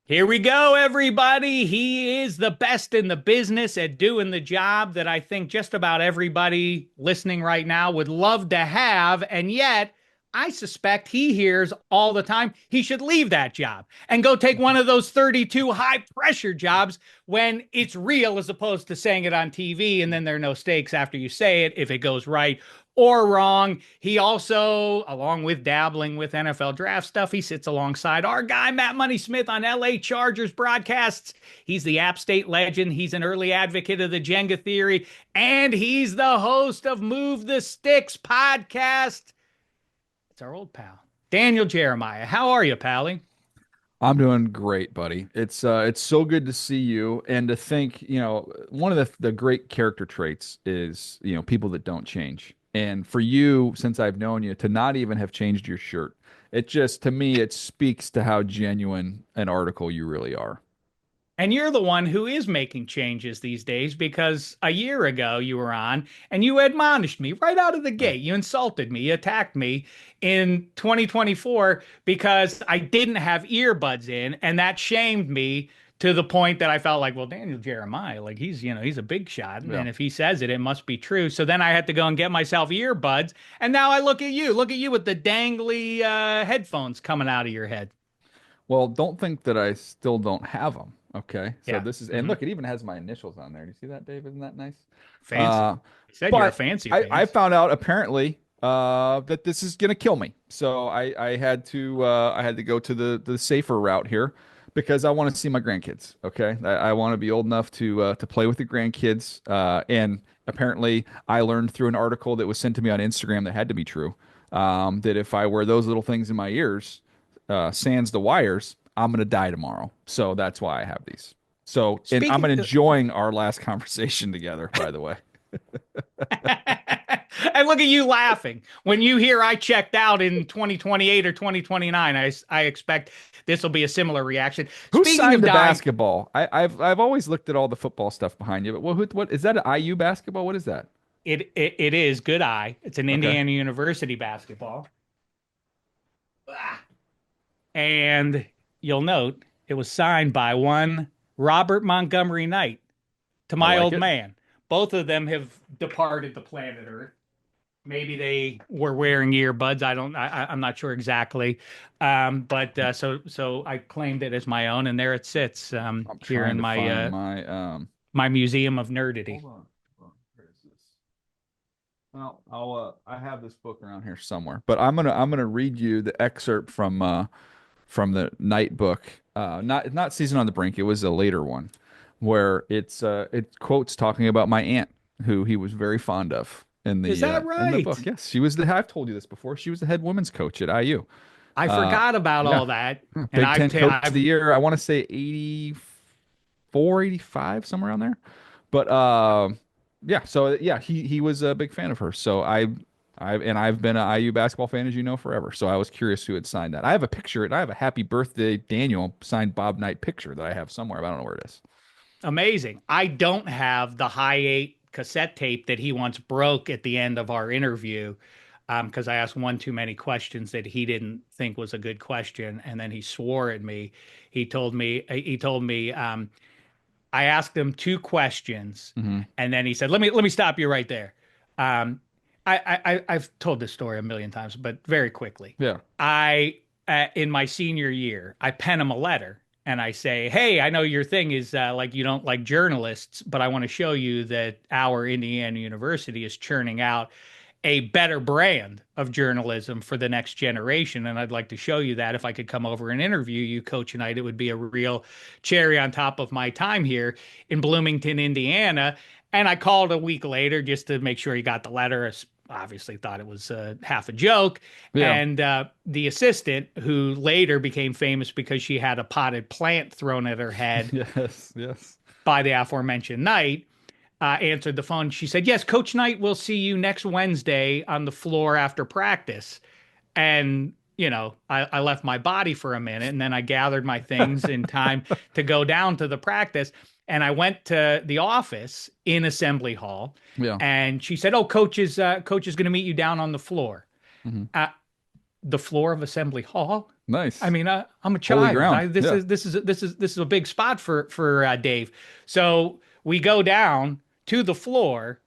Here we go, everybody. He is the best in the business at doing the job that I think just about everybody listening right now would love to have. And yet, I suspect he hears all the time he should leave that job and go take one of those 32 high pressure jobs when it's real, as opposed to saying it on TV and then there are no stakes after you say it if it goes right or wrong. He also, along with dabbling with NFL draft stuff, he sits alongside our guy, Matt Money Smith, on LA Chargers broadcasts. He's the App State legend. He's an early advocate of the Jenga theory, and he's the host of Move the Sticks podcast. It's our old pal, Daniel Jeremiah. How are you, Pally? I'm doing great, buddy. It's so good to see you and to think, one of the great character traits is, people that don't change. And for you, since I've known you, to not even have changed your shirt, it just to me it speaks to how genuine an article you really are. And you're the one who is making changes these days because a year ago you were on and you admonished me right out of the Yeah. gate. You insulted me, you attacked me in 2024 because I didn't have earbuds in, and that shamed me to the point that I felt like, well, Daniel Jeremiah, like he's a big shot. Yeah. And if he says it, it must be true. So then I had to go and get myself earbuds. And now I look at you with the dangly headphones coming out of your head. Well, don't think that I still don't have them. Okay. So Yeah. this is, and Hmm. look, it even has my initials on there. Do you see that, Dave? Isn't that nice? Fancy. Uh, You said you're a but fancy I pants. found out apparently that this is gonna kill me. So I had to go to the safer route here because I want to see my grandkids. Okay, I want to be old enough to play with the grandkids. And apparently, I learned through an article that was sent to me on Instagram that had to be true. That if I wear those little things in my ears, sans the wires, I'm gonna die tomorrow. So that's why I have these. So, and I'm Speaking, enjoying our last conversation together, by the way. and look at you laughing when you hear I checked out in 2028 or 2029. I expect this will be a similar reaction. Who Speaking signed of the dying, basketball? I've always looked at all the football stuff behind you, but what is that an IU basketball? What is that? it is good eye. It's an Okay. Indiana University basketball, and you'll note it was signed by one Robert Montgomery Knight to I my like old it. man. Both of them have departed the planet Earth. Maybe they were wearing earbuds. I'm not sure exactly. But I claimed it as my own, and there it sits I'm here trying in to my find my. my museum of nerdity. Hold on. Hold on. Where is this? Well, I have this book around here somewhere, but I'm gonna read you the excerpt from the Night book. Not Season on the Brink. It was a later one, where it quotes talking about my aunt who he was very fond of Is that in the book. right? Yes, she was the. I've told you this before. She was the head women's coach at IU. I Uh, forgot about yeah, all that, and Big Ten Coach of I've the Year. I want to say 84, 85, somewhere around there. But yeah. So yeah, he was a big fan of hers. So I've been an IU basketball fan, as you know, forever. So I was curious who had signed that. I have a picture. And I have a Happy Birthday Daniel signed Bob Knight picture that I have somewhere. But I don't know where it is. amazing. I don't have the high eight cassette tape that he once broke at the end of our interview because I asked one too many questions that he didn't think was a good question, and then he swore at me. He told me I asked him two questions, Hmm. and then he said, "Let me stop you right there." Um, I've told this story a million times, but very quickly. Yeah. I In my senior year, I pen him a letter and I say, "Hey, I know your thing is like you don't like journalists, but I want to show you that our Indiana University is churning out a better brand of journalism for the next generation. And I'd like to show you that if I could come over and interview you, Coach Knight, it would be a real cherry on top of my time here in Bloomington, Indiana." And I called a week later just to make sure he got the letter. Obviously, thought it was half a joke. Yeah. And the assistant, who later became famous because she had a potted plant thrown at her head Yes. Yes. by the aforementioned Knight, answered the phone. She said, "Yes, Coach Knight will see you next Wednesday on the floor after practice." And, I left my body for a minute and then I gathered my things in time to go down to the practice. And I went to the office in Assembly Hall, Yeah. and she said, "Oh, coach is going to meet you down on the floor." Hmm. Uh, the floor of Assembly Hall? Nice. I mean, I'm a Holy child. ground. Yeah. This is a big spot for Dave. So we go down to the floor,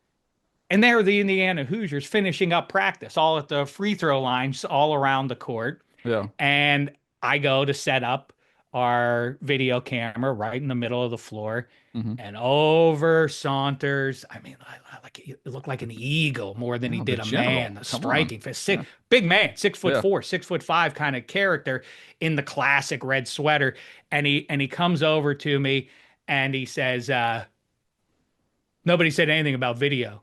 and there are the Indiana Hoosiers finishing up practice, all at the free throw lines, all around the court. Yeah. And I go to set up our video camera right in the middle of the floor, Hmm. and over saunters. I mean, like it looked like an eagle more than he Oh, the did a general. man. A Come on. striking, Yeah. big man, 6 foot Yeah. four, 6 foot five kind of character in the classic red sweater. And he comes over to me and he says, "Nobody said anything about video."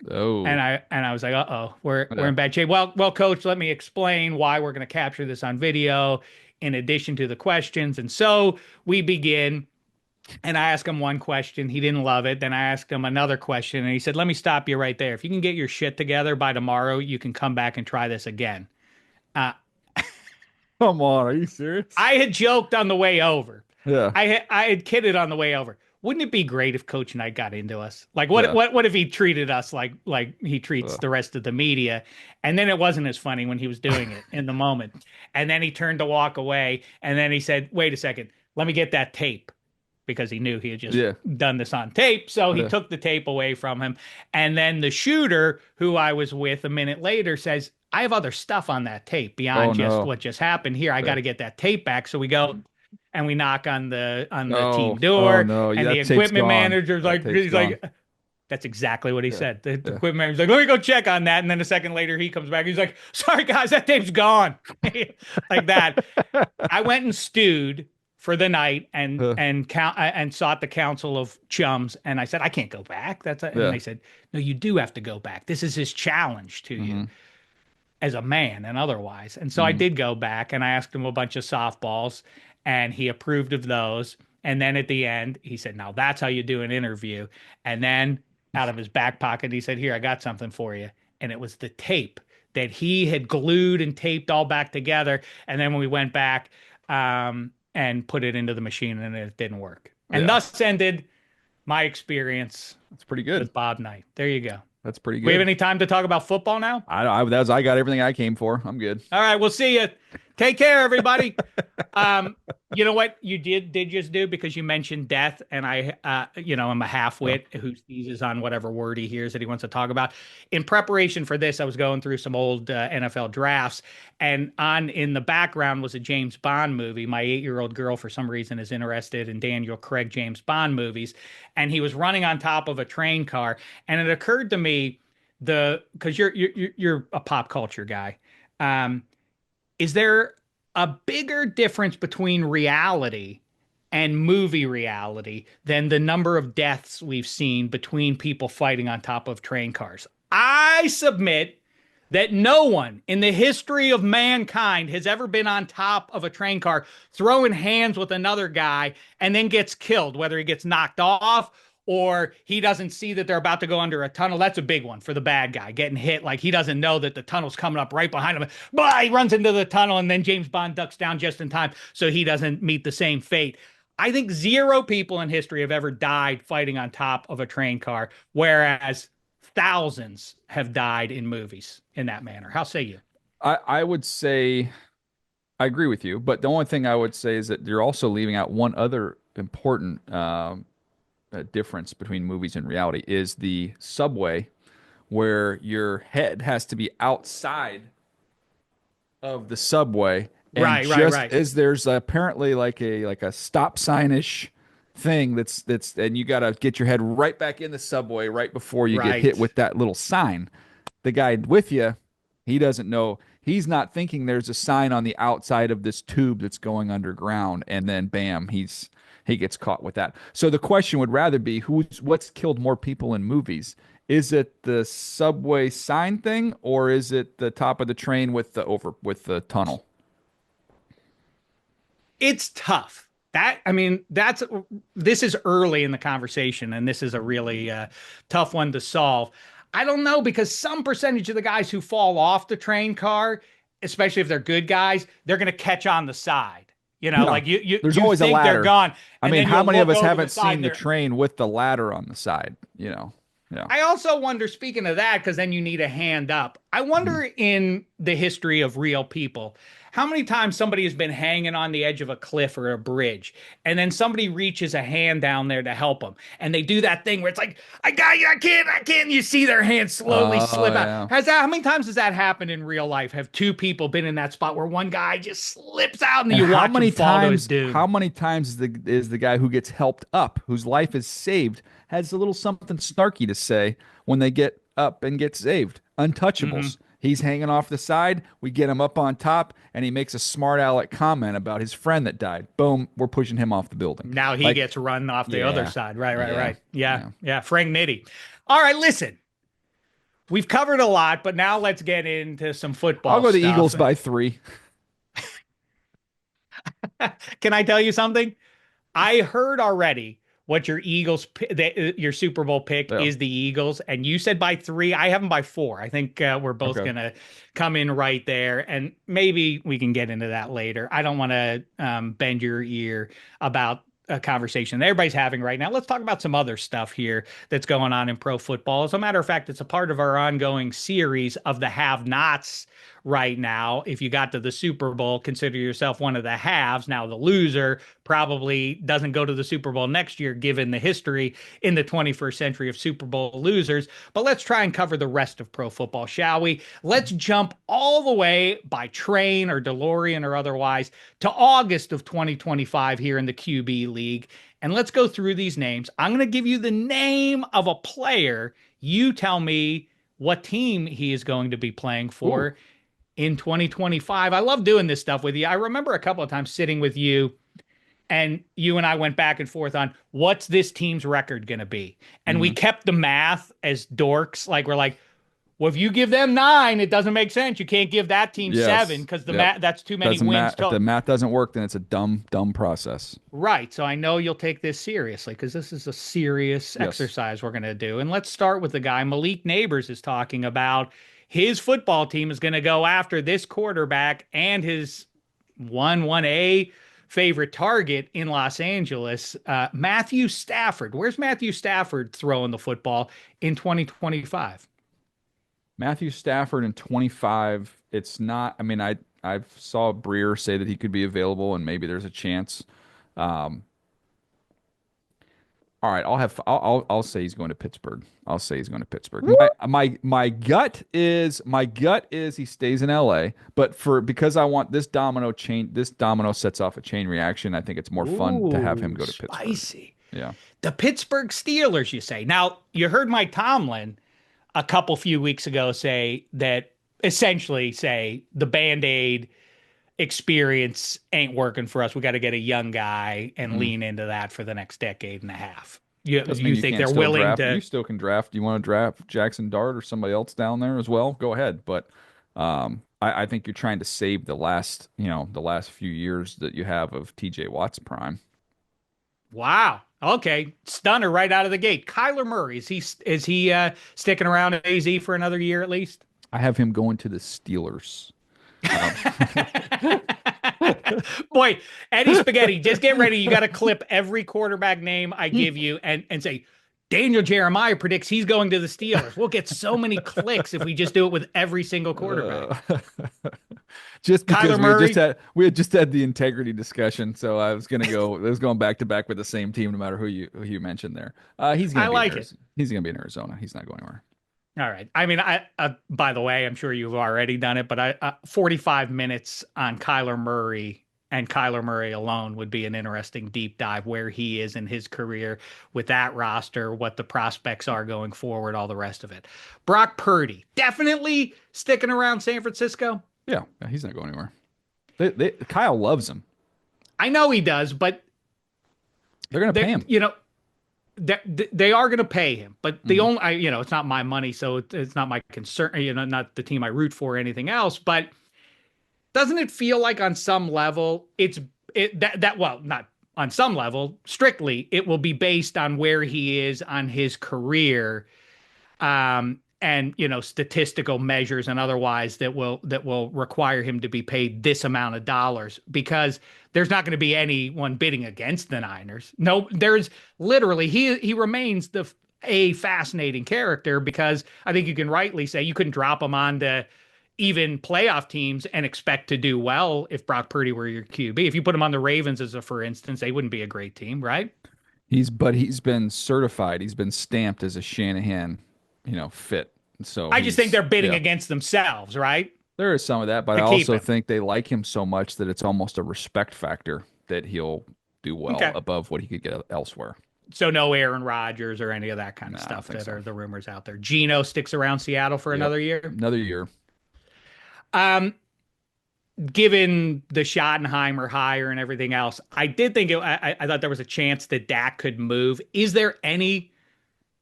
Oh. And I was like, "Uh-oh, we're Yeah. in bad shape." Well, coach, let me explain why we're going to capture this on video in addition to the questions. And so we begin, and I asked him one question. He didn't love it. Then I asked him another question, and he said, "Let me stop you right there. If you can get your shit together by tomorrow, you can come back and try this again." Uh, Come on. Are you serious? I had joked on the way over. Yeah. I had kidded on the way over. Wouldn't it be great if Coach Knight got into us? Like Yeah. what if he treated us like he treats Uh, the rest of the media? And then it wasn't as funny when he was doing it in the moment. And then he turned to walk away, and then he said, "Wait a second, let me get that tape." Because he knew he had just yeah. done this on tape. So he Yeah. took the tape away from him. And then the shooter, who I was with a minute later, says, "I have other stuff on that tape Oh beyond just no. what just happened here. I got Yeah. to get that tape back." So we go and we knock on the team Oh. Oh door, no. and Yeah, the that tape's equipment gone. manager's That like, tape's he's gone. like, that's exactly what he Yeah. said. The Yeah. equipment manager's like, "Let me go check on that." And then a second later, he comes back. He's like, "Sorry, guys, that tape's gone." Like that. I went and stewed for the night Uh, and sought the counsel of chums. And I said, "I can't go back." And yeah. they said, "No, you do have to go back. This is his challenge to you Hmm. as a man and otherwise." And so I Hmm. did go back and I asked him a bunch of softballs, and he approved of those. And then at the end, he said, "Now that's how you do an interview." And then out of his back pocket, he said, "Here, I got something for you." And it was the tape that he had glued and taped all back together. And then when we went back and put it into the machine, and it didn't work. And Yeah. thus ended my experience That's pretty good. with Bob Knight. There you go. That's pretty We have good. any time to talk about football now? I got everything I came for. I'm good. All right, we'll see you. Take care, everybody. Um, you know what you did just do, because you mentioned death, and I'm a Yeah. half-wit who seizes on whatever word he hears that he wants to talk about. In preparation for this, I was going through some old NFL drafts, and on in the background was a James Bond movie. My 8-year-old girl, for some reason, is interested in Daniel Craig James Bond movies, and he was running on top of a train car, and it occurred to me because you're a pop culture guy. Um, is there a bigger difference between reality and movie reality than the number of deaths we've seen between people fighting on top of train cars? I submit that no one in the history of mankind has ever been on top of a train car throwing hands with another guy and then gets killed, whether he gets knocked off or he doesn't see that they're about to go under a tunnel. That's a big one for the bad guy, getting hit. Like he doesn't know that the tunnel's coming up right behind him. Blah, he runs into the tunnel, and then James Bond ducks down just in time so he doesn't meet the same fate. I think zero people in history have ever died fighting on top of a train car, whereas thousands have died in movies in that manner. How say you? I would say I agree with you, but the only thing I would say is that you're also leaving out one other important difference between movies and reality is the subway, where your head has to be outside of the subway, and Right, right, just right, as there's apparently like a stop signish thing that's and you got to get your head right back in the subway right before you get hit right. with that little sign. The guy with you, he doesn't know. He's not thinking there's a sign on the outside of this tube that's going underground, and then bam, he gets caught with that. So the question would rather be what's killed more people in movies? Is it the subway sign thing, or is it the top of the train with the tunnel? It's tough. I mean, this is early in the conversation, and this is a really tough one to solve. I don't know, because some percentage of the guys who fall off the train car, especially if they're good guys, they're going to catch on the side. Yeah. Like you you There's you always a think they're ladder. gone, I and mean, then how you'll many of look us over the haven't seen side the there. train with the ladder on the side, you know? Yeah. I also wonder, speaking of that, because then you need a hand up. I Mhm. wonder in the history of real people, how many times somebody has been hanging on the edge of a cliff or a bridge, and then somebody reaches a hand down there to help them, and they do that thing where it's like, I got you, I can't. And you see their hand slowly Oh slip out. yeah. How many times has that happened in real life? Have two people been in that spot where one guy just slips out and And you watch him fall to his how doom? many times is the guy who gets helped up, whose life is saved, has a little something snarky to say when they get up and get saved? Untouchables. Hmm. He's hanging off the side. We get him up on top, and he makes a smart aleck comment about his friend that died. Boom, we're pushing him off the building. Now he Like, gets run off the other yeah, side. Right, right, yeah, right. Yeah, yeah. yeah. Frank Nitti. All right, listen. We've covered a lot, but now let's get into some I'll football go the stuff. Eagles by 3. Can I tell you something? I heard already what your your Super Bowl pick Yeah. is the Eagles, and you said by 3. I have them by 4. I think we're both Okay. gonna come in right there, and maybe we can get into that later. I don't want to bend your ear about a conversation that everybody's having right now. Let's talk about some other stuff here that's going on in pro football. As a matter of fact, it's a part of our ongoing series of the have-nots right now. If you got to the Super Bowl, consider yourself one of the haves. Now, the loser probably doesn't go to the Super Bowl next year, given the history in the 21st century of Super Bowl losers. But let's try and cover the rest of pro football, shall we? Let's jump all the way by train or DeLorean or otherwise to August of 2025 here in the QB League. And let's go through these names. I'm going to give you the name of a player. You tell me what team he is going to be playing Ooh. for in 2025. I love doing this stuff with you. I remember a couple of times sitting with you, and you and I went back and forth on what's this team's record going to be. And we Hmm. kept the math as dorks. Like, we're like, well, if you give them 9, it doesn't make sense. You can't give that team 7 Yes. because the Yep. math, that's too many Doesn't wins. matter if the math doesn't work, then it's a dumb process. Right. So I know you'll take this seriously because this is a serious Yes. exercise we're going to do. And let's start with the guy Malik Neighbors is talking about. His football team is going to go after this quarterback and his 1A favorite target in Los Angeles, Matthew Stafford. Where's Matthew Stafford throwing the football in 2025? Matthew Stafford in 25. It's not. I mean, I saw Breer say that he could be available, and maybe there's a chance. Um, all right, I'll say he's going to Pittsburgh. I'll say he's going to Pittsburgh. My gut is he stays in LA, but because I want this domino sets off a chain reaction. I think it's more fun to have him Ooh, go to Pittsburgh. spicy. Yeah. The Pittsburgh Steelers, you say. Now, you heard Mike Tomlin a few weeks ago say that essentially say the Band-Aid experience ain't working for us. We got to get a young guy and Mhm. lean into that for the next decade and a half. You Doesn't mean you you think can't they're still willing draft. You to? still can draft. You want to draft Jaxson Dart or somebody else down there as well? Go ahead. But I think you're trying to save the last few years that you have of TJ Watt's prime. Wow. Okay, stunner right out of the gate. Kyler Murray, is he sticking around at AZ for another year at least? I have him going to the Steelers. Um, Boy, Eddie Spaghetti, just get ready. You got to clip every quarterback name I give you and say, Daniel Jeremiah predicts he's going to the Steelers. We'll get so many clicks if we just do it with every single quarterback. uh, just because Kyler Murray, we had just had the integrity discussion, so I was going back to back with the same team, no matter who you mentioned there. He's I gonna be in like it. Arizona. He's gonna be in Arizona. He's not going anywhere. All right. I mean, by the way, I'm sure you've already done it, but 45 minutes on Kyler Murray and Kyler Murray alone would be an interesting deep dive where he is in his career with that roster, what the prospects are going forward, all the rest of it. Brock Purdy, definitely sticking around San Francisco. Yeah, he's not going anywhere. Kyle loves him. I know he does, but They're gonna pay him. they are going to pay him, but the Hmm. only, it's not my money, so it's not my concern, not the team I root for or anything else, but doesn't it feel like on some level well, not on some level, strictly, it will be based on where he is on his career, and statistical measures and otherwise that will require him to be paid this amount of dollars because there's not going to be anyone bidding against the Niners. No, there's literally he remains a fascinating character because I think you can rightly say you couldn't drop him onto even playoff teams and expect to do well if Brock Purdy were your QB. If you put him on the Ravens as a for instance, they wouldn't be a great team, right? He's been certified. He's been stamped as a Shanahan, fit. So I just think they're bidding yeah. against themselves, right? There is some of that, but To I keep also him. think they like him so much that it's almost a respect factor that he'll do well Okay. above what he could get elsewhere. So no Aaron Rodgers or any of that kind No, of I don't stuff think that so. are the rumors out there. Geno sticks around Seattle for Yep. another year. Another year. Um, Given the Schottenheimer hire and everything else, I did think I thought there was a chance that Dak could move. Is there any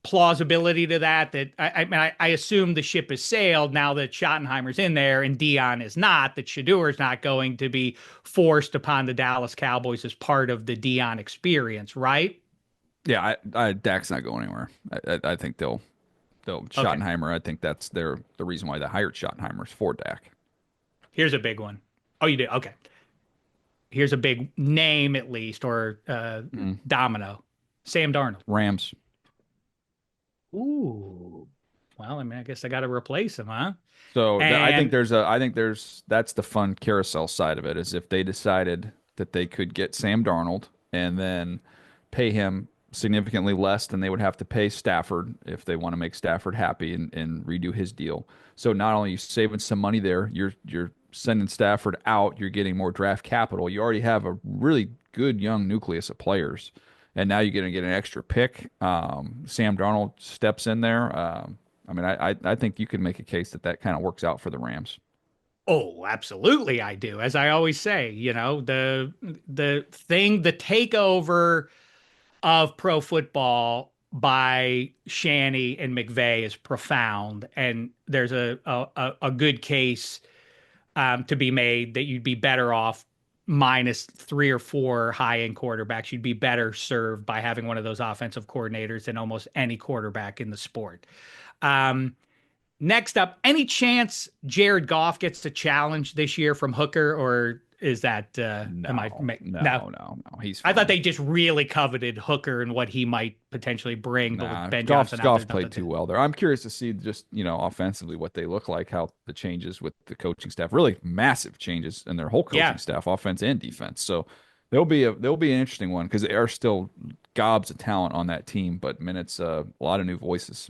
plausibility to that? That I assume the ship has sailed now that Schottenheimer's in there and Dion is not. That Shador is not going to be forced upon the Dallas Cowboys as part of the Dion experience, right? Yeah, Dak's not going anywhere. I think they'll Okay, Schottenheimer. I think that's the reason why they hired Schottenheimer is for Dak. here's a big one. Oh, you do? Okay. Here's a big name, at least, or Mm. domino. Sam Darnold. Rams. Ooh. Well, I mean, I guess I got to replace him, huh? So And I think that's the fun carousel side of it is if they decided that they could get Sam Darnold and then pay him significantly less than they would have to pay Stafford if they want to make Stafford happy and redo his deal. So not only are you saving some money there, you're sending Stafford out, you're getting more draft capital. You already have a really good young nucleus of players, and now you're going to get an extra pick. Sam Darnold steps in there. I mean, I think you could make a case that that kind of works out for the Rams. oh, absolutely, I do. As I always say, the takeover of pro football by Shanny and McVay is profound, and there's a good case to be made that you'd be better off minus three or four high end quarterbacks. You'd be better served by having one of those offensive coordinators than almost any quarterback in the sport. Um, Next up, any chance Jared Goff gets a challenge this year from Hooker, or is that am I No, no? no. He's I thought fine. they just really coveted Hooker and what he might potentially bring, but with Nah, Ben Johnson out there, Goff's played too well there. I'm curious to see just, offensively what they look like, how the changes with the coaching staff, really massive changes in their whole coaching yeah, staff, offense and defense. So there'll be an interesting one because there are still gobs of talent on that team, but man, it's a lot of new voices.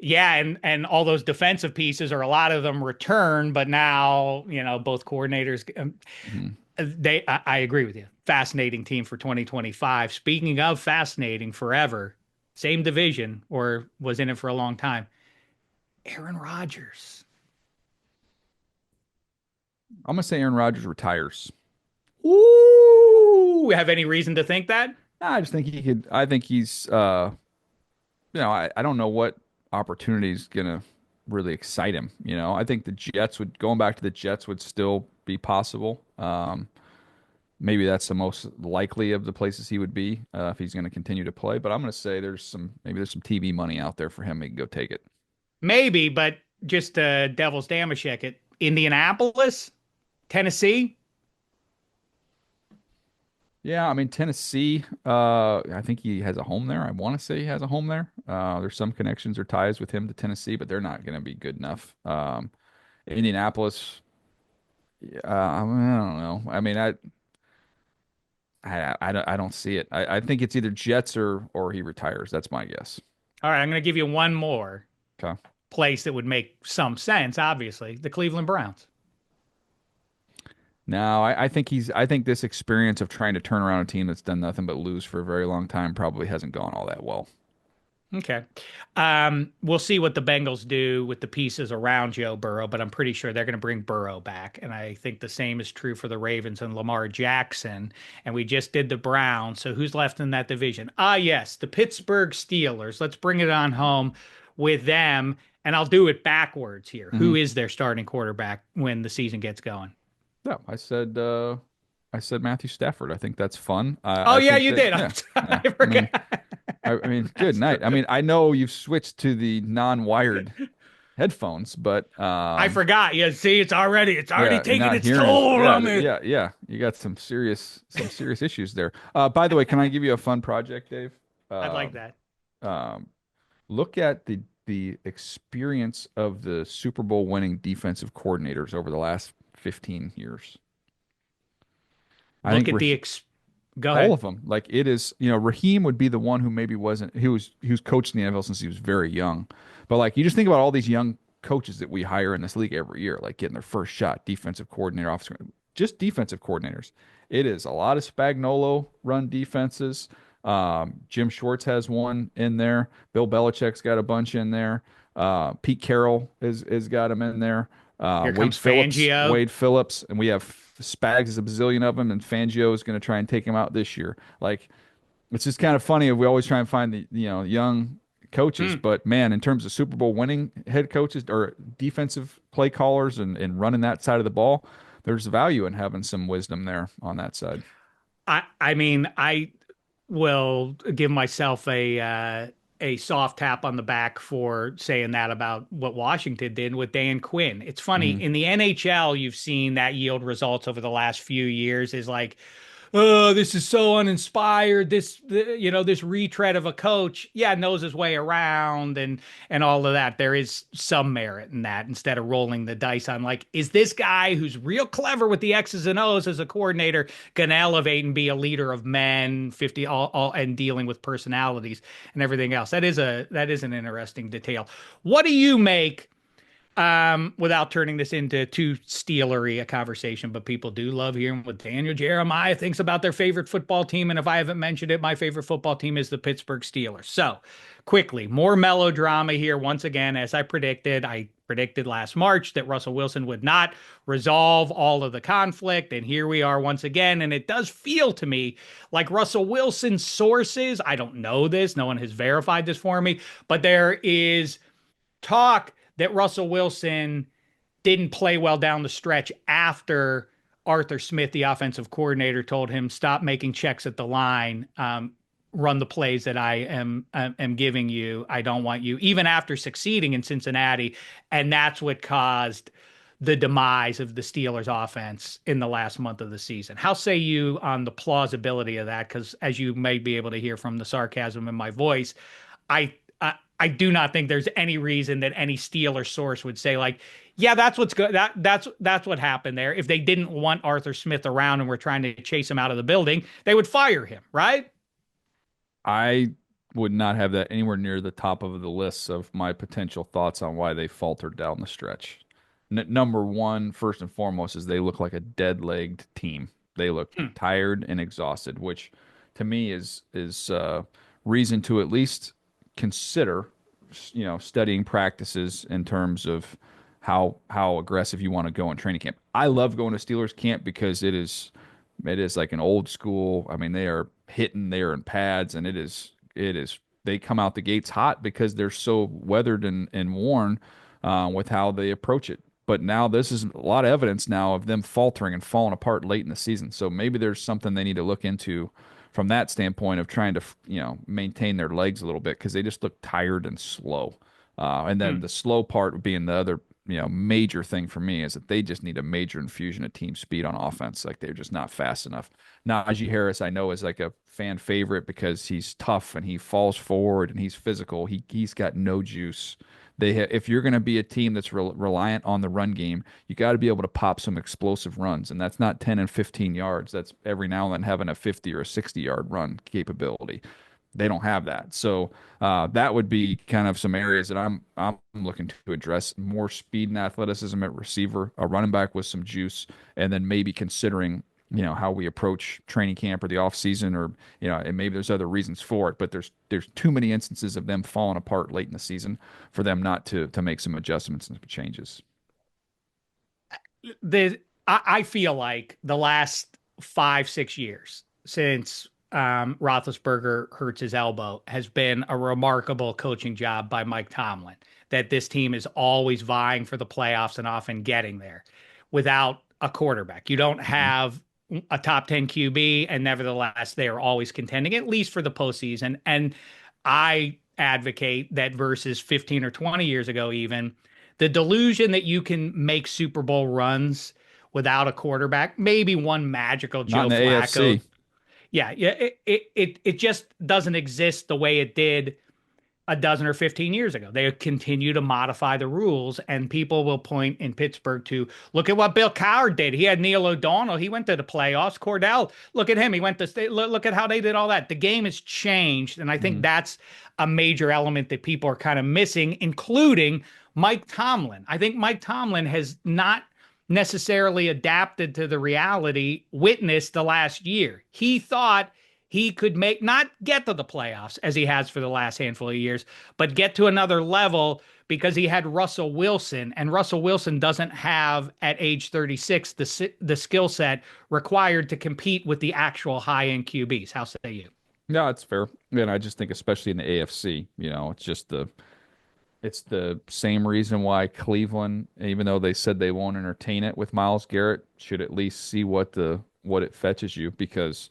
yeah, and all those defensive pieces are a lot of them return, but now both coordinators. Mhm. I agree with you. Fascinating team for 2025. Speaking of fascinating, forever, same division or was in it for a long time. Aaron Rodgers. I'm gonna say Aaron Rodgers retires. Ooh, have any reason to think that? I just think he could. I think he's. I don't know what opportunity is gonna really excite him. I think the Jets would going back to the Jets would still be possible. Maybe that's the most likely of the places he would be if he's going to continue to play. But I'm going to say there's some TV money out there for him. He can go take it. Maybe, but just Devil's Dameshek at Indianapolis, Tennessee. Yeah, I mean Tennessee. I think he has a home there. I want to say he has a home there. There's some connections or ties with him to Tennessee, but they're not going to be good enough. Indianapolis. I don't know. I mean, I don't see it. I think it's either Jets or he retires. That's my guess. All right, I'm going to give you one more Okay. place that would make some sense, obviously. The Cleveland Browns. No, I think this experience of trying to turn around a team that's done nothing but lose for a very long time probably hasn't gone all that well. Okay. We'll see what the Bengals do with the pieces around Joe Burrow, but I'm pretty sure they're going to bring Burrow back. And I think the same is true for the Ravens and Lamar Jackson. And we just did the Browns. So who's left in that division? Ah, yes, the Pittsburgh Steelers. Let's bring it on home with them. And I'll do it backwards here. Hmm. Who is their starting quarterback when the season gets going? Yeah, I said Matthew Stafford. I think that's fun. Oh, I yeah, think you that did. I'm yeah, sorry, yeah. I forgot. I mean, good That's night. I right. mean, I know you've switched to the non-wired headphones, but I forgot. Yeah, see, it's already yeah, you're taking not its hearing. toll Yeah, on me. yeah. You got some serious issues there. By the way, can I give you a fun project, Dave? I'd Uh, like that. um, look at the the experience of the Super Bowl winning defensive coordinators over the last 15 years. I Look think at go all ahead. of them. Like it is, Raheem would be the one who maybe wasn't. He was coached in the NFL since he was very young. But like you just think about all these young coaches that we hire in this league every year, like getting their first shot, defensive coordinator, officer, just defensive coordinators. It is a lot of Spagnuolo run defenses. Jim Schwartz has one in there. Bill Belichick's got a bunch in there. Pete Carroll is got him in there. Here comes Fangio. Wade Phillips, and we have Spags is a bazillion of them, and Fangio is going to try and take him out this year. Like it's just kind of funny. We always try and find the young coaches, Hmm. but man, in terms of Super Bowl winning head coaches or defensive play callers and running that side of the ball, there's value in having some wisdom there on that side. I mean, I will give myself a soft tap on the back for saying that about what Washington did with Dan Quinn. It's funny Hmm. in the NHL, you've seen that yield results over the last few years. Is like, oh, this is so uninspired. This retread of a coach, yeah, knows his way around and all of that. There is some merit in that instead of rolling the dice on like, is this guy who's real clever with the X's and O's as a coordinator gonna elevate and be a leader of men, 50 all and dealing with personalities and everything else. That is an interesting detail. What do you make without turning this into too steelery a conversation, but people do love hearing what Daniel Jeremiah thinks about their favorite football team. And if I haven't mentioned it, my favorite football team is the Pittsburgh Steelers. So quickly, more melodrama here. Once again, as I predicted last March that Russell Wilson would not resolve all of the conflict. And here we are once again. And it does feel to me like Russell Wilson's sources, I don't know this, no one has verified this for me, but there is talk that Russell Wilson didn't play well down the stretch after Arthur Smith, the offensive coordinator, told him stop making checks at the line, run the plays that I am giving you. I don't want you, even after succeeding in Cincinnati, and that's what caused the demise of the Steelers offense in the last month of the season. How say you on the plausibility of that? Because as you may be able to hear from the sarcasm in my voice, I do not think there's any reason that any Steeler source would say like, yeah, that's what's good. That's what happened there. If they didn't want Arthur Smith around and were trying to chase him out of the building, they would fire him, right? I would not have that anywhere near the top of the list of my potential thoughts on why they faltered down the stretch. Number one, first and foremost, is they look like a dead-legged team. They look Hmm. tired and exhausted, which to me is reason to at least consider, studying practices in terms of how aggressive you want to go in training camp. I love going to Steelers camp because it is like an old school. I mean, they are hitting there in pads, and it is they come out the gates hot because they're so weathered and worn with how they approach it. But now this is a lot of evidence now of them faltering and falling apart late in the season. So maybe there's something they need to look into from that standpoint of trying to maintain their legs a little bit because they just look tired and slow. And then Hmm. the slow part being the other major thing for me is that they just need a major infusion of team speed on offense. Like they're just not fast enough. Najee Harris, I know, is like a fan favorite because he's tough and he falls forward and he's physical. He's got no juice. If you're going to be a team that's reliant on the run game, you got to be able to pop some explosive runs, and that's not 10 and 15 yards. That's every now and then having a 50 or a 60-yard run capability. They don't have that. So that would be kind of some areas that I'm looking to address: more speed and athleticism at receiver, a running back with some juice, and then maybe considering how we approach training camp or the off season, or and maybe there's other reasons for it, but there's too many instances of them falling apart late in the season for them not to make some adjustments and some changes. I feel like the last 5, 6 years since Roethlisberger hurts his elbow has been a remarkable coaching job by Mike Tomlin. That this team is always vying for the playoffs and often getting there without a quarterback. You don't Mhm. have a top 10 QB, and nevertheless, they are always contending, at least for the postseason. And I advocate that versus 15 or 20 years ago, even the delusion that you can make Super Bowl runs without a quarterback, maybe one magical Not in Joe the Flacco. AFC. Yeah, yeah, it just doesn't exist the way it did a dozen or 15 years ago. They continue to modify the rules, and people will point in Pittsburgh to look at what Bill Cowher did. He had Neil O'Donnell. He went to the playoffs. Cordell, look at him. He went to state. Look at how they did all that. The game has changed, and I think Hmm. that's a major element that people are kind of missing, including Mike Tomlin. I think Mike Tomlin has not necessarily adapted to the reality witnessed the last year. He thought he could make not get to the playoffs as he has for the last handful of years, but get to another level because he had Russell Wilson, and Russell Wilson doesn't have at age 36 the skill set required to compete with the actual high end QBs. How say you? Yeah, it's fair. And I just think, especially in the AFC, it's the same reason why Cleveland, even though they said they won't entertain it with Myles Garrett, should at least see what it fetches you, because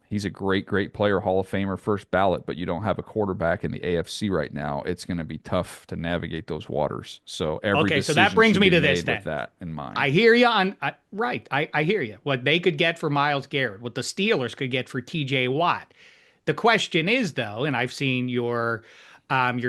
he's a great, great player, Hall of Famer, first ballot, but you don't have a quarterback in the AFC right now. It's going to be tough to navigate those waters. So every Okay, so that decision brings should me be to this made with then. that in mind. I hear you on right. I hear you. What they could get for Myles Garrett, what the Steelers could get for TJ Watt. The question is though, and I've seen your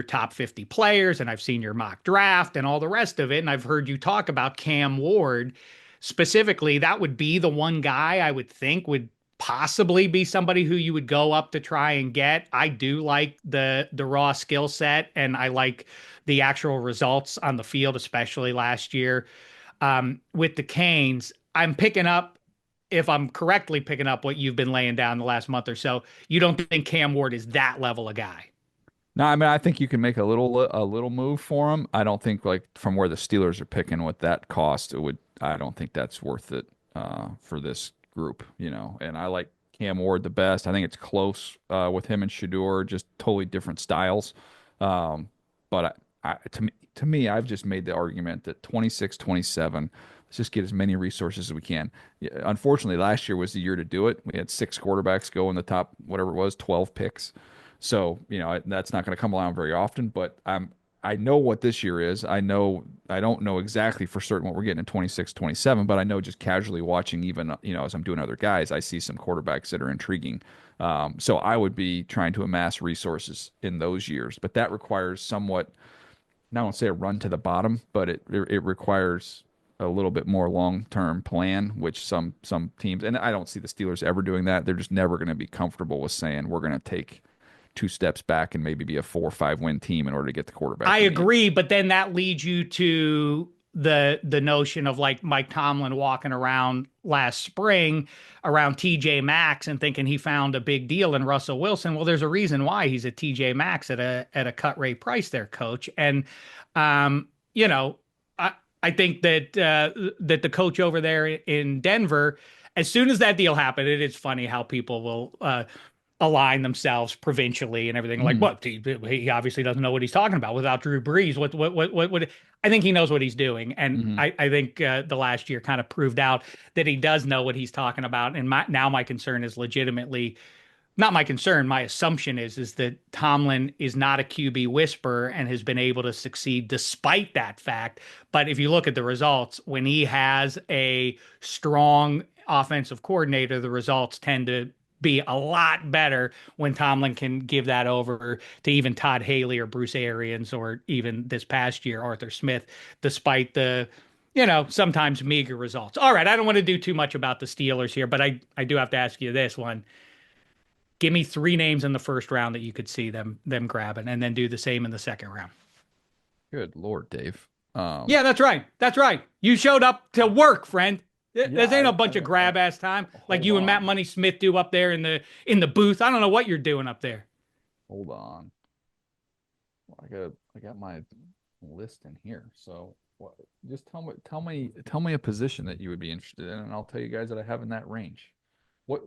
top 50 players and I've seen your mock draft and all the rest of it, and I've heard you talk about Cam Ward specifically. That would be the one guy I would think would possibly be somebody who you would go up to try and get. I do like the raw skill set, and I like the actual results on the field, especially last year with the Canes. I'm picking up, if I'm correctly picking up what you've been laying down the last month or so. You don't think Cam Ward is that level of guy? No, I mean, I think you can make a little move for him. I don't think, like, from where the Steelers are picking with that cost, I don't think that's worth it for this group. And I like Cam Ward the best. I think it's close with him and Shador, just totally different styles. But to me, I've just made the argument that 26, 27, let's just get as many resources as we can. Yeah, unfortunately, last year was the year to do it. We had six quarterbacks go in the top, whatever it was, 12 picks. So, that's not going to come around very often, but I know what this year is. I don't know exactly for certain what we're getting in 26, 27, but I know just casually watching, even, as I'm doing other guys, I see some quarterbacks that are intriguing. So I would be trying to amass resources in those years, but that requires somewhat, I won't say a run to the bottom, but it requires a little bit more long-term plan, which some teams, and I don't see the Steelers ever doing that. They're just never going to be comfortable with saying we're going to take two steps back and maybe be a 4 or 5 win team in order to get the quarterback I we need. agree, but then that leads you to the notion of like Mike Tomlin walking around last spring around TJ Maxx and thinking he found a big deal in Russell Wilson. Well, there's a reason why he's a TJ Maxx at a cut rate price there, coach. And um, you know, I I think that the coach over there in Denver, as soon as that deal happened, it is funny how people will align themselves provincially and everything. Like, Mhm. what? He obviously doesn't know what he's talking about without Drew Brees. What? I think he knows what he's doing, and Mhm. I think the last year kind of proved out that he does know what he's talking about. And now my concern is legitimately not my concern. My assumption is that Tomlin is not a QB whisperer and has been able to succeed despite that fact. But if you look at the results, when he has a strong offensive coordinator, the results tend to be a lot better when Tomlin can give that over to even Todd Haley or Bruce Arians or even this past year, Arthur Smith, despite the sometimes meager results. All right, I don't want to do too much about the Steelers here, but I do have to ask you this one. Give me three names in the first round that you could see them grabbing, and then do the same in the second round. Good Lord, Dave. Yeah, that's right. That's right. You showed up to work, friend. Yeah, This ain't a bunch of grab ass time like hold you and Matt on. Money Smith do up there in the booth. I don't know what you're doing up there. Hold on. I got my list in here. So what, just tell me a position that you would be interested in, and I'll tell you guys that I have in that range.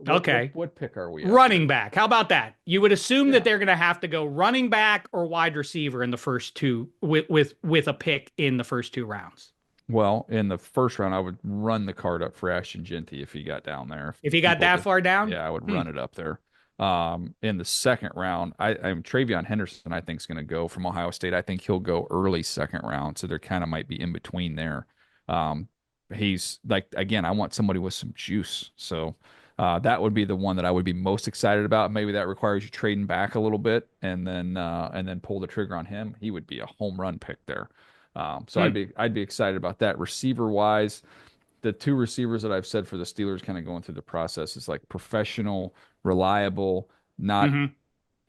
Okay. What pick are we at Running here? back. How about that? You would assume that Yeah. they're going to have to go running back or wide receiver in the first two with a pick in the first two rounds. Well, in the first round, I would run the card up for Ashton Genty if he got down there. If If he got people that just, far down, yeah, I would run it up there. In the second round, I'm Travion Henderson. I think is going to go from Ohio State. I think he'll go early second round, so there kind of might be in between there. Um, he's like, again, I want somebody with some juice. So That would be the one that I would be most excited about. Maybe that requires you trading back a little bit and then pull the trigger on him. He would be a home run pick there. So Hmm. I'd be excited about that. Receiver wise, the two receivers that I've said for the Steelers kind of going through the process is like professional, reliable, not Hmm.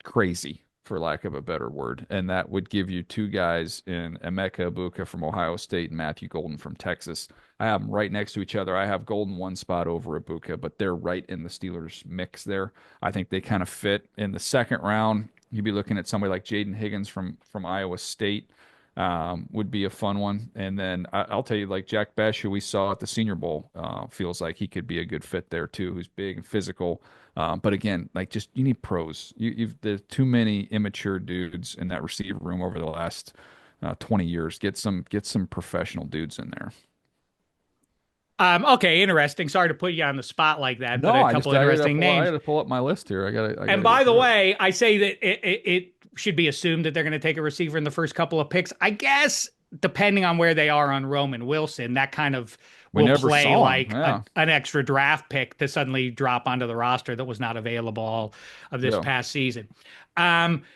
crazy, for lack of a better word. And that would give you two guys in Emeka Ibuka from Ohio State and Matthew Golden from Texas. I have them right next to each other. I have Golden one spot over Ibuka, but they're right in the Steelers mix there. I think they kind of fit in the second round. You'd be looking at somebody like Jaden Higgins from Iowa State. Would be a fun one. And then I'll tell you, like Jack Besh, who we saw at the Senior Bowl, feels like he could be a good fit there too. Who's big and physical, but again, like just you need pros. There's too many immature dudes in that receiver room over the last 20 years. Get some professional dudes in there. Okay, interesting. Sorry to put you on the spot like that, but No, a couple interesting I names. gotta pull up my list here. I And gotta by get the through it. way, I say that it should be assumed that they're going to take a receiver in the first couple of picks. I guess depending on where they are on Roman Wilson, that kind of We will never play saw him. like Yeah, an extra draft pick to suddenly drop onto the roster that was not available all of this yeah. past season.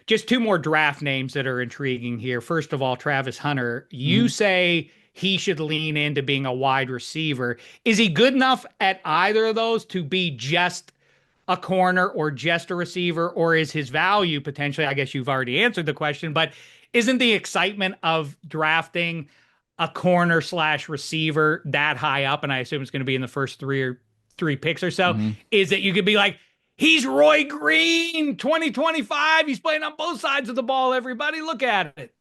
Just two more draft names that are intriguing here. First of all, Travis Hunter, you Mhm. say he should lean into being a wide receiver. Is he good enough at either of those to be just a corner or just a receiver, or is his value potentially? I guess you've already answered the question, but isn't the excitement of drafting a corner slash receiver that high up? And I assume it's going to be in the first three picks or so. Mhm. Is that you could be like, he's Roy Green 2025. He's playing on both sides of the ball. Everybody look at it.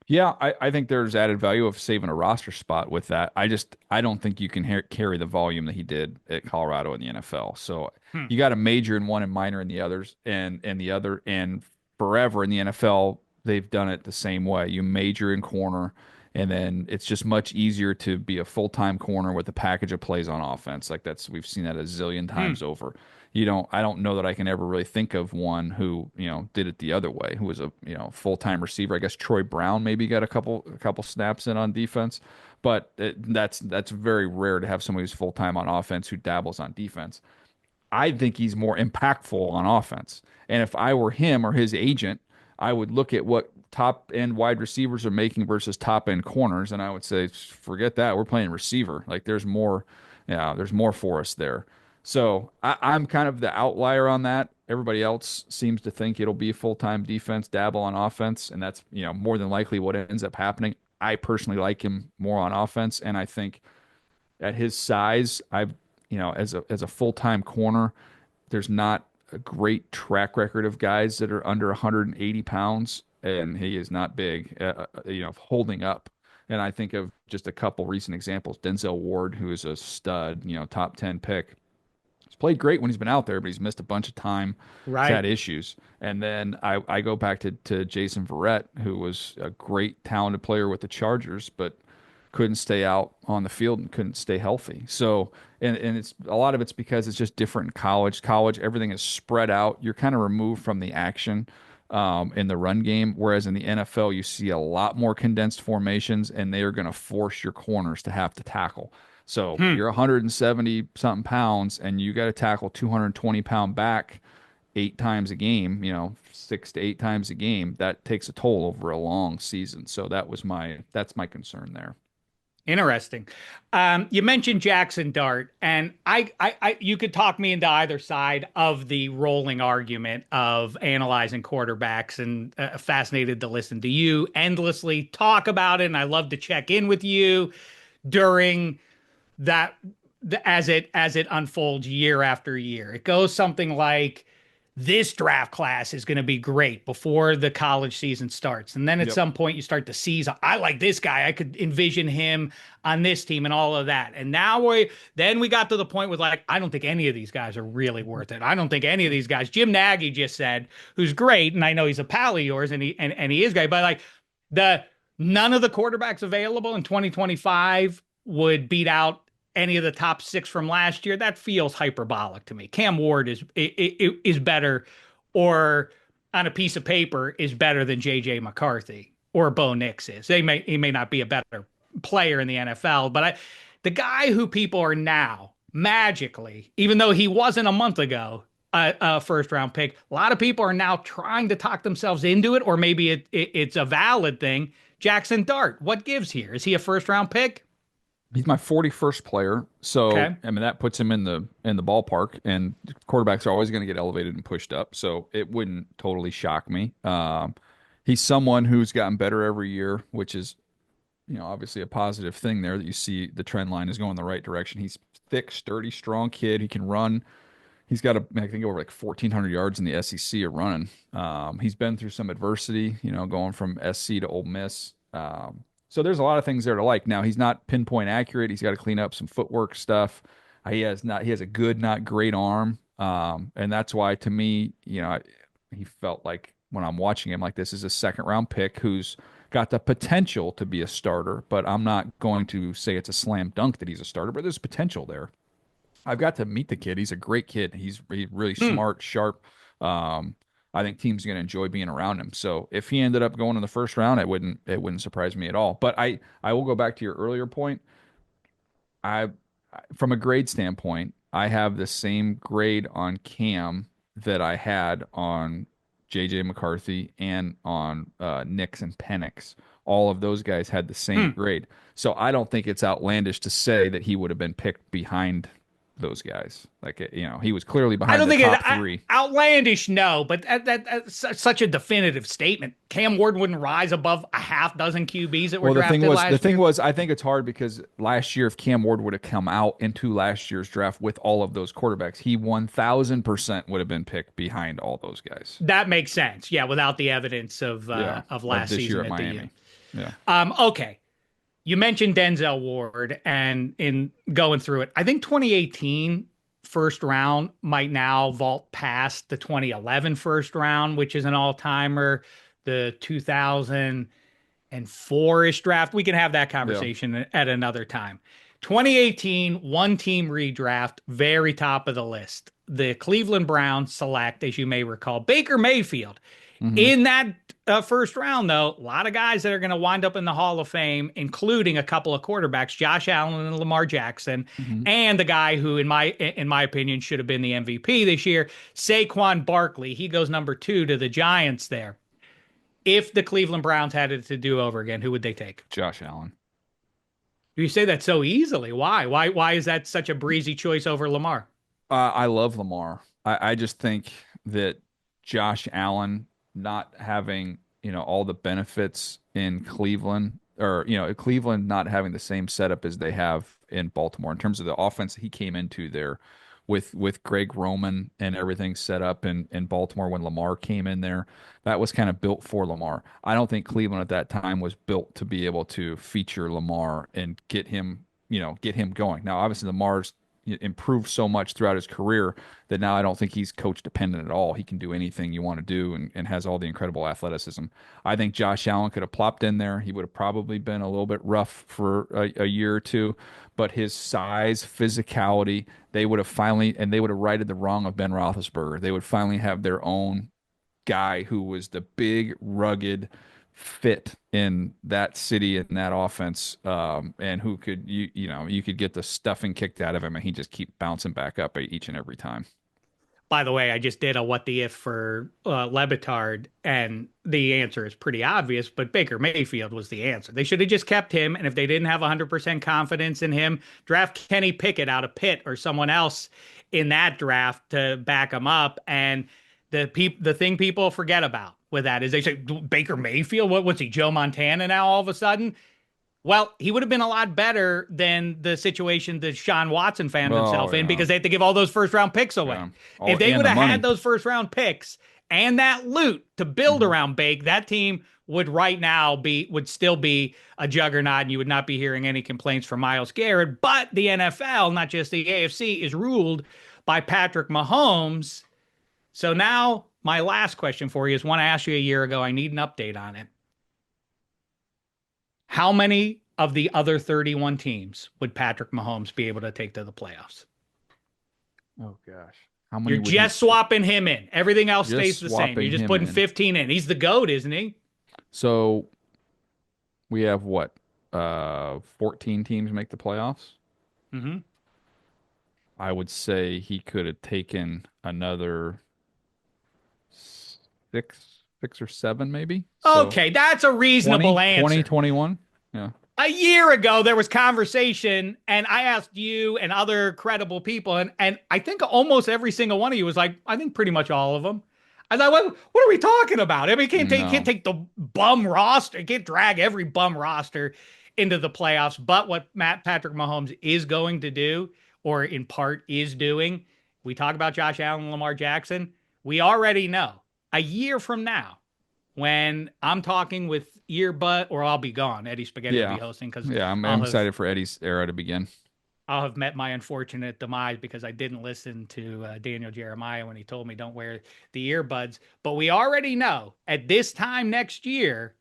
Yeah, I think there's added value of saving a roster spot with that. I don't think you can carry the volume that he did at Colorado in the NFL. So Hmm. you got to major in one and minor in the others, and the other, and forever in the NFL they've done it the same way. You major in corner, and then it's just much easier to be a full-time corner with a package of plays on offense. Like that's we've seen that a zillion Hmm. times over. I don't know that I can ever really think of one who, did it the other way, who was a, full-time receiver. I guess Troy Brown maybe got a couple snaps in on defense, but that's very rare to have somebody who's full-time on offense who dabbles on defense. I think he's more impactful on offense. And if I were him or his agent, I would look at what top end wide receivers are making versus top end corners, and I would say, forget that. We're playing receiver. Like there's more, yeah, there's more for us there. So I'm kind of the outlier on that. Everybody else seems to think it'll be full time defense, dabble on offense, and that's more than likely what ends up happening. I personally like him more on offense, and I think at his size, as a full time corner, there's not a great track record of guys that are under 180 pounds, and he is not big, holding up. And I think of just a couple recent examples. Denzel Ward, who is a stud, top 10 pick. He's played great when he's been out there, but he's missed a bunch of time. He's had Right. issues. And then I go back to Jason Verrett, who was a great, talented player with the Chargers, but couldn't stay out on the field and couldn't stay healthy. So, and it's a lot of it's because it's just different in college. College, everything is spread out. You're kind of removed from the action in the run game, whereas in the NFL, you see a lot more condensed formations, and they are going to force your corners to have to tackle. So Hmm. you're 170 something pounds, and you got to tackle 220-pound back 8 times a game. 6 to 8 times a game. That takes a toll over a long season. So that's my concern there. Interesting. You mentioned Jaxson Dart, and you could talk me into either side of the rolling argument of analyzing quarterbacks, and fascinated to listen to you endlessly talk about it. And I love to check in with you during that as it unfolds year after year. It goes something like, this draft class is going to be great before the college season starts. And then at Yep. some point you start to seize, I like this guy. I could envision him on this team and all of that. And now we got to the point with like, I don't think any of these guys are really worth it. I don't think any of these guys, Jim Nagy just said, who's great. And I know he's a pal of yours and he is great, but like the, none of the quarterbacks available in 2025 would beat out any of the top six from last year. That feels hyperbolic to me. Cam Ward is better, or on a piece of paper is better than JJ McCarthy or Bo Nix is. He may not be a better player in the NFL, but the guy who people are now magically, even though he wasn't a month ago a first round pick, a lot of people are now trying to talk themselves into it, or maybe it's a valid thing. Jaxson Dart, what gives here? Is he a first round pick? He's my 41st player, so Okay. I mean that puts him in the ballpark. And quarterbacks are always going to get elevated and pushed up, so it wouldn't totally shock me. He's someone who's gotten better every year, which is obviously a positive thing there that you see the trend line is going the right direction. He's thick, sturdy, strong kid. He can run. He's got I think over like 1,400 yards in the SEC of running. He's been through some adversity, going from SC to Ole Miss. So there's a lot of things there to like. Now he's not pinpoint accurate. He's got to clean up some footwork stuff. He has a good, not great arm. And that's why to me, he felt like when I'm watching him like this is a second round pick who's got the potential to be a starter, but I'm not going to say it's a slam dunk that he's a starter, but there's potential there. I've got to meet the kid. He's a great kid. He's really Hmm. smart, sharp. I think teams are going to enjoy being around him. So if he ended up going in the first round, it wouldn't surprise me at all. But I will go back to your earlier point. I From a grade standpoint, I have the same grade on Cam that I had on JJ McCarthy and on Nix and Penix. All of those guys had the same Hmm. grade. So I don't think it's outlandish to say that he would have been picked behind those guys. Like, he was clearly I behind don't the think it top three. outlandish, no, but that's such a definitive statement. Cam Ward wouldn't rise above a half dozen QBs that were Well, drafted the last thing year. was, I think it's hard because last year, if Cam Ward would have come out into last year's draft with all of those quarterbacks, he 1,000% would have been picked behind all those guys. That makes sense. Yeah, without the evidence Yeah, of of last this year season at at the Miami. Yeah, okay. You mentioned Denzel Ward, and in going through it, I think 2018 first round might now vault past the 2011 first round, which is an all timer. The 2004-ish draft. We can have that yeah. conversation at another time. 2018, one team redraft, very top of the list. The Cleveland Browns select, as you may recall, Baker Mayfield. Hmm. In that first round, though, a lot of guys that are going to wind up in the Hall of Fame, including a couple of quarterbacks, Josh Allen and Lamar Jackson, Hmm. and the guy who, in my opinion, should have been the MVP this year, Saquon Barkley. He goes number 2 to the Giants there. If the Cleveland Browns had it to do over again, who would they take? Josh Allen. You say that so easily. Why? Why is that such a breezy choice over Lamar? I love Lamar. I just think that Josh Allen not having, all the benefits in Cleveland or, Cleveland not having the same setup as they have in Baltimore in terms of the offense he came into there with Greg Roman and everything set up in Baltimore when Lamar came in there. That was kind of built for Lamar. I don't think Cleveland at that time was built to be able to feature Lamar and get him going. Now, obviously, Lamar's improved so much throughout his career that now I don't think he's coach dependent at all. He can do anything you want to do and has all the incredible athleticism. I think Josh Allen could have plopped in there. He would have probably been a little bit rough for a year or two, but his size, physicality, they would have righted the wrong of Ben Roethlisberger. They would finally have their own guy who was the big, rugged fit in that city and that offense, and who could you could get the stuffing kicked out of him, and he just keep bouncing back up each and every time. By the way, I just did a what the if for Lebitard, and the answer is pretty obvious, but Baker Mayfield was the answer. They should have just kept him, and if they didn't have 100% confidence in him, draft Kenny Pickett out of Pitt or someone else in that draft to back him up. And the thing people forget about with that is they say Baker Mayfield, what's he, Joe Montana now all of a sudden? Well, he would have been a lot better than the situation that Sean Watson found Oh himself in yeah, because they had to give all those first round picks yeah. away. All If they and would the have had money. those first round picks and that loot to build Hmm. around Bake, that team would right now would still be a juggernaut, and you would not be hearing any complaints from Myles Garrett. But the NFL, not just the AFC, is ruled by Patrick Mahomes. So now my last question for you is one I asked you a year ago. I need an update on it. How many of the other 31 teams would Patrick Mahomes be able to take to the playoffs? Oh gosh, how many You're would he just swapping him in. Everything else just stays the same. You're swapping just him putting in? 15 in. He's the GOAT, isn't he? So we have what? 14 teams make the playoffs. Mm-hmm. I would say he could have taken another six or seven, maybe. So Okay, that's a reasonable 20, answer. 21. Yeah. A year ago, there was conversation, and I asked you and other credible people, and I think almost every single one of you was like, I think pretty much all of them. I thought, what are we talking about? I mean, can't No. take the bum roster, can't drag every bum roster into the playoffs. But what Patrick Mahomes is going to do, or in part is doing, we talk about Josh Allen and Lamar Jackson. We already know a year from now when I'm talking with Earbud, or I'll be gone. Eddie Spaghetti will be Yeah. hosting because Yeah. I'm I'll have excited for Eddie's era to begin. I'll have met my unfortunate demise because I didn't listen to Daniel Jeremiah when he told me don't wear the earbuds. But we already know at this time next year,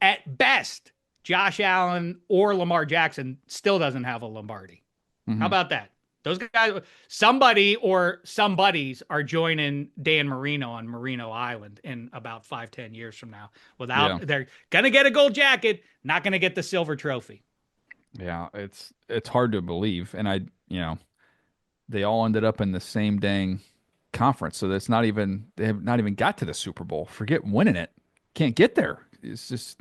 at best, Josh Allen or Lamar Jackson still doesn't have a Lombardi. How Hmm. about that? Those guys, somebody or somebodies are joining Dan Marino on Marino Island in about 5, 10 years from now. Yeah. They're gonna get a gold jacket, not gonna get the silver trophy. Yeah. It's hard to believe. And they all ended up in the same dang conference. So that's not even they have not even got to the Super Bowl. Forget winning it. Can't get there. It's just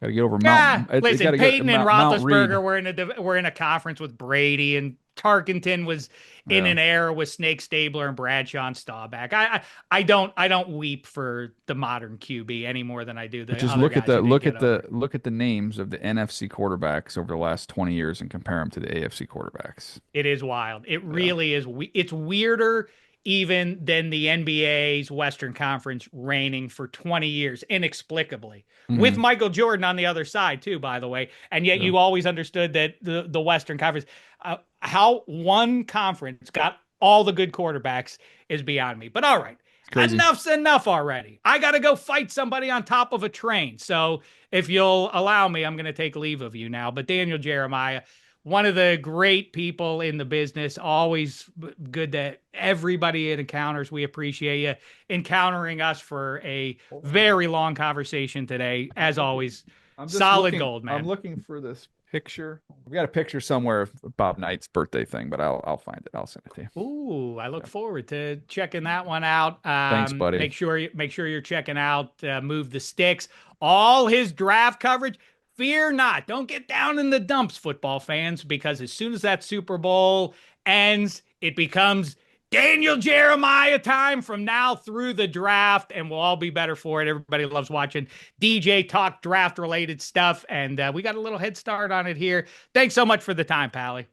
got to get over Yeah, They got listen, to get Peyton and Mount Reed. Roethlisberger were in a conference with Brady, and Tarkenton was in Yeah. an era with Snake Stabler and Bradshaw and Staubach. I don't weep for the modern QB any more than I do But the just other guys who didn't get over. look at the names of the NFC quarterbacks over the last 20 years and compare them to the AFC quarterbacks. It is wild. It Yeah. really is. It's weirder even than the NBA's Western Conference reigning for 20 years inexplicably, with Hmm. Michael Jordan on the other side too, by the way. And yet Yeah. you always understood that the Western Conference, how one conference got all the good quarterbacks is beyond me. But all right, It's crazy. enough's enough already. I got to go fight somebody on top of a train. So if you'll allow me, I'm going to take leave of you now. But Daniel Jeremiah, one of the great people in the business, always good that everybody it encounters. We appreciate you encountering us for a Hold on here. very long conversation today. I'm As looking. always, I'm just solid looking. gold, I'm man. looking for this picture. We got a picture somewhere of Bob Knight's birthday thing, but I'll find it. I'll send it to you. Ooh, I look Yeah. forward to checking that one out. Thanks, buddy. Make sure you're checking out Move the Sticks, all his draft coverage. Fear not, don't get down in the dumps, football fans, because as soon as that Super Bowl ends, it becomes Daniel Jeremiah time from now through the draft, and we'll all be better for it. Everybody loves watching DJ talk draft related stuff, and we got a little head start on it here. Thanks so much for the time, Pally.